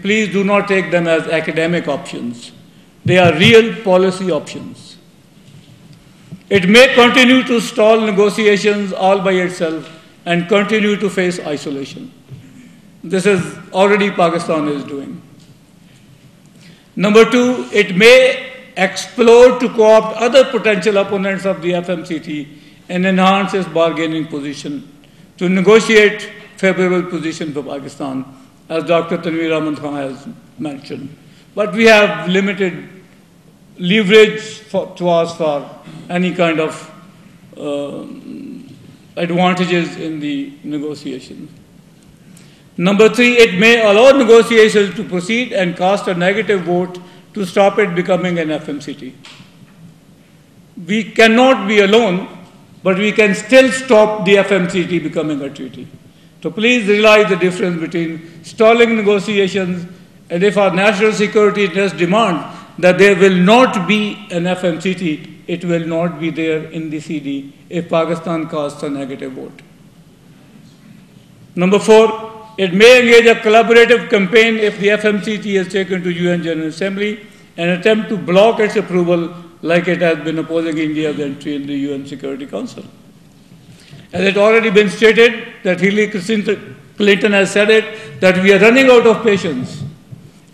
Please do not take them as academic options. They are real policy options. It may continue to stall negotiations all by itself and continue to face isolation. This is already Pakistan is doing. Number two, it may explore to co-opt other potential opponents of the FMCT and enhance its bargaining position to negotiate favorable position for Pakistan, as Dr. Tanveer Ahmad Khan has mentioned. But we have limited leverage to ask for any kind of advantages in the negotiations. Number three, it may allow negotiations to proceed and cast a negative vote to stop it becoming an FMCT. We cannot be alone, but we can still stop the FMCT becoming a treaty. So please realize the difference between stalling negotiations and if our national security interests demand that there will not be an FMCT, it will not be there in the CD if Pakistan casts a negative vote. Number four, it may engage a collaborative campaign if the FMCT is taken to UN General Assembly and attempt to block its approval like it has been opposing India's entry in the UN Security Council. As it already been stated that Hillary Clinton has said it, that we are running out of patience.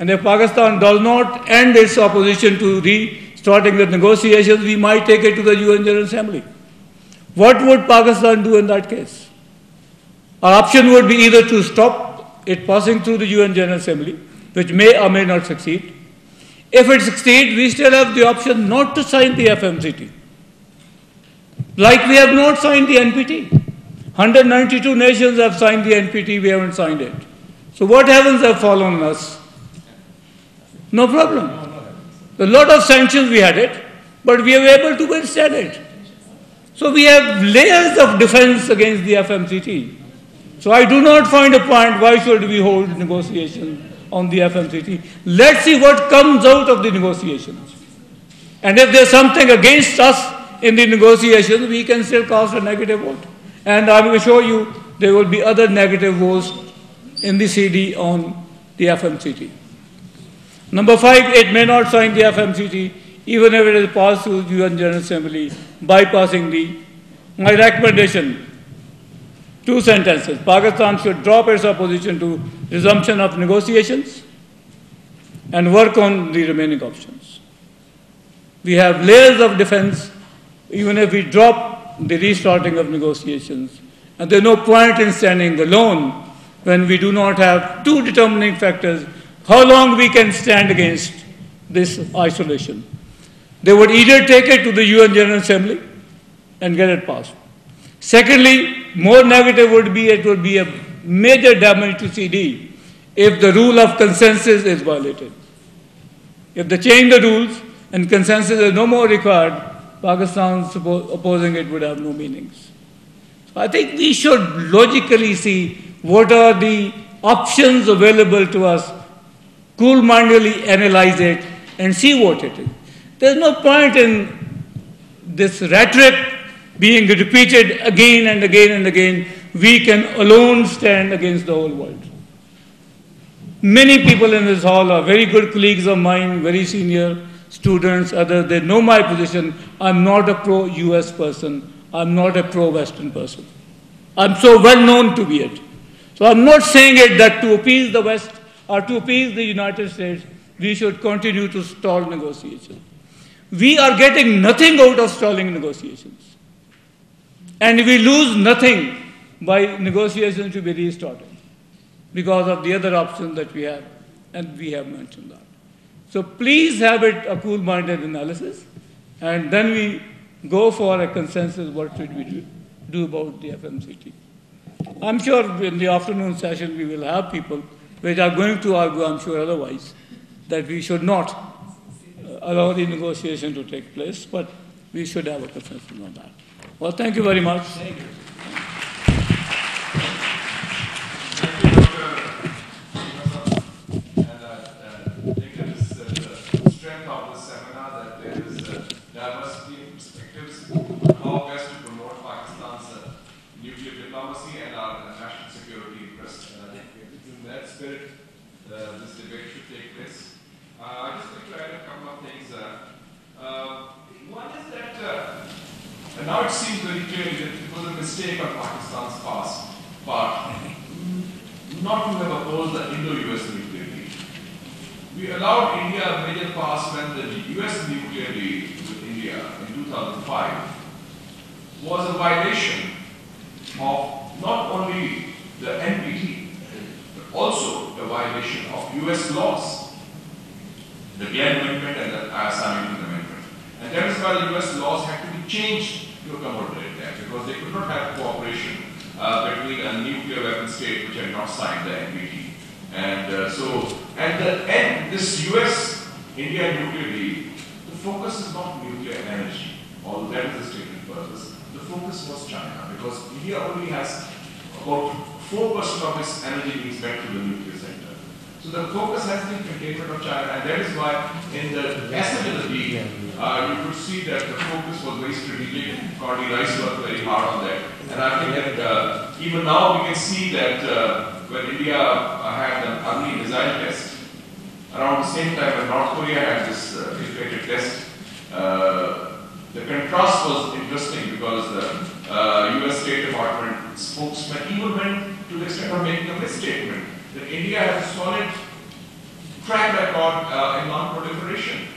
And if Pakistan does not end its opposition to restarting the negotiations, we might take it to the UN General Assembly. What would Pakistan do in that case? Our option would be either to stop it passing through the UN General Assembly, which may or may not succeed. If it succeeds, we still have the option not to sign the FMCT. Like we have not signed the NPT. 192 nations have signed the NPT, we haven't signed it. So what heavens have fallen on us? No problem. A lot of sanctions we had it, but we were able to withstand it. So we have layers of defense against the FMCT. So I do not find a point why should we hold negotiations on the FMCT. Let's see what comes out of the negotiations. And if there's something against us in the negotiations, we can still cast a negative vote. And I will assure you there will be other negative votes in the CD on the FMCT. Number five, it may not sign the FMCT even if it is passed through the UN General Assembly, bypassing my recommendation. 2 sentences. Pakistan should drop its opposition to resumption of negotiations and work on the remaining options. We have layers of defense even if we drop the restarting of negotiations. And there's no point in standing alone when we do not have 2 determining factors how long we can stand against this isolation. They would either take it to the UN General Assembly and get it passed. Secondly, more negative would be it would be a major damage to CD if the rule of consensus is violated. If they change the rules and consensus is no more required, Pakistan opposing it would have no meanings. So I think we should logically see what are the options available to us, cool-mindedly analyze it and see what it is. There's no point in this rhetoric being repeated again and again and again. We can alone stand against the whole world. Many people in this hall are very good colleagues of mine, very senior students, others. They know my position. I'm not a pro-US person. I'm not a pro-Western person. I'm so well known to be it. So I'm not saying it that to appease the West or to appease the United States, we should continue to stall negotiations. We are getting nothing out of stalling negotiations. And we lose nothing by negotiations to be restarted because of the other options that we have, and we have mentioned that. So please have it a cool-minded analysis, and then we go for a consensus what should we do about the FMCT. I'm sure in the afternoon session we will have people which are going to argue, I'm sure otherwise, that we should not allow the negotiation to take place, but we should have a consensus on that. Well, thank you very much. Thank you. Diplomacy and our national security interest. In that spirit, this where it should take place. I just like to add a couple of things. One is that now it seems very clearly that it was a mistake on Pakistan's part not to have opposed the Indo-US nuclear deal. We allowed India a major pass when the US nuclear deal with India in 2005 was a violation of not only the NPT, but also a violation of US laws, the Glenn Amendment and the Samington Amendment. And that is why the US laws had to be changed to accommodate that, because they could not have cooperation between a nuclear weapon state which had not signed the NPT. And so, at the end, this US-India nuclear deal, the focus is not nuclear energy, although that is the stated purpose. The focus was China, because India only has about 4% of its energy needs met through the nuclear sector. So the focus has been containment of China, and that is why in the essence of the deal, you could see that the focus was very strategic. Condi Rice worked very hard on that. And I think that even now we can see that when India had an early missile test, around the same time when North Korea had this integrated test, the contrast was interesting because the US State Department spokesman even went to the extent of making a misstatement that India has a solid track record in non-proliferation.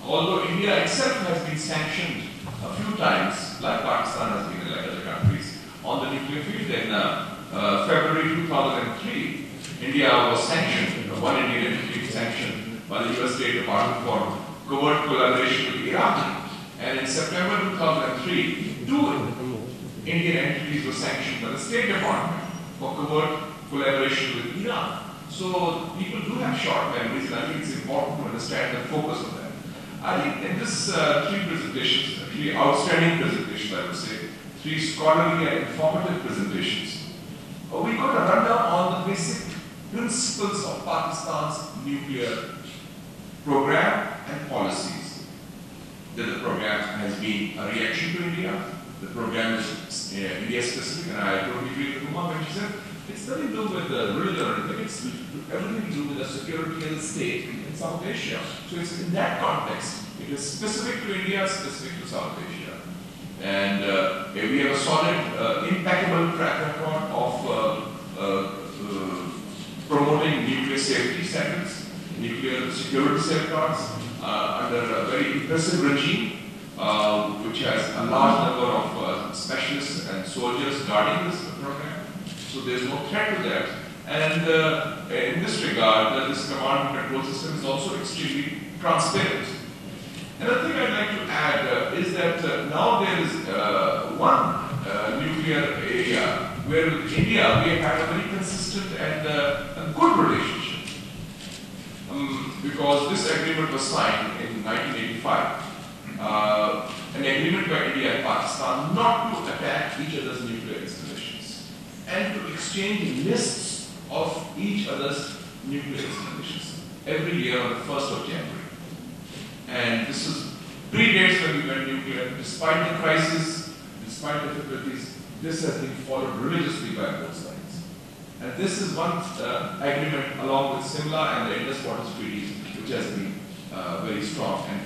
Although India itself has been sanctioned a few times, like Pakistan has been, like other countries, on the nuclear field. In February 2003, India was sanctioned, one Indian entity sanctioned by the US State Department for covert collaboration with Iran. And in September 2003, 2 Indian entities were sanctioned by the State Department for covert collaboration with Iran. So people do have short memories, and I think it's important to understand the focus of that. I think in this 3 presentations, 3 outstanding presentations, I would say, 3 scholarly and informative presentations, we got a rundown on the basic principles of Pakistan's nuclear program and policies. That the program has been a reaction to India. The program is India specific, and I totally agree with Uma when she said it's nothing to do with religion or anything, it's everything to do with the security of the state in South Asia. So it's in that context, it is specific to India, specific to South Asia. And we have a solid, impeccable track record of promoting nuclear safety standards, nuclear security safeguards, under a very impressive regime, which has a large number of specialists and soldiers guarding this program. So there's no threat to that. And in this regard, this command and control system is also extremely transparent. Another thing I'd like to add is that now there is one nuclear area where with India we have had a very consistent and a good relationship. Because this agreement was signed in 1985. An agreement by India and Pakistan not to attack each other's nuclear installations and to exchange lists of each other's nuclear installations every year on the 1st of January. And this is predates when we went nuclear. Despite the crisis, despite difficulties, this has been followed religiously by both sides. And this is one agreement along with Simla and the Indus Waters Treaty, which has been very strong and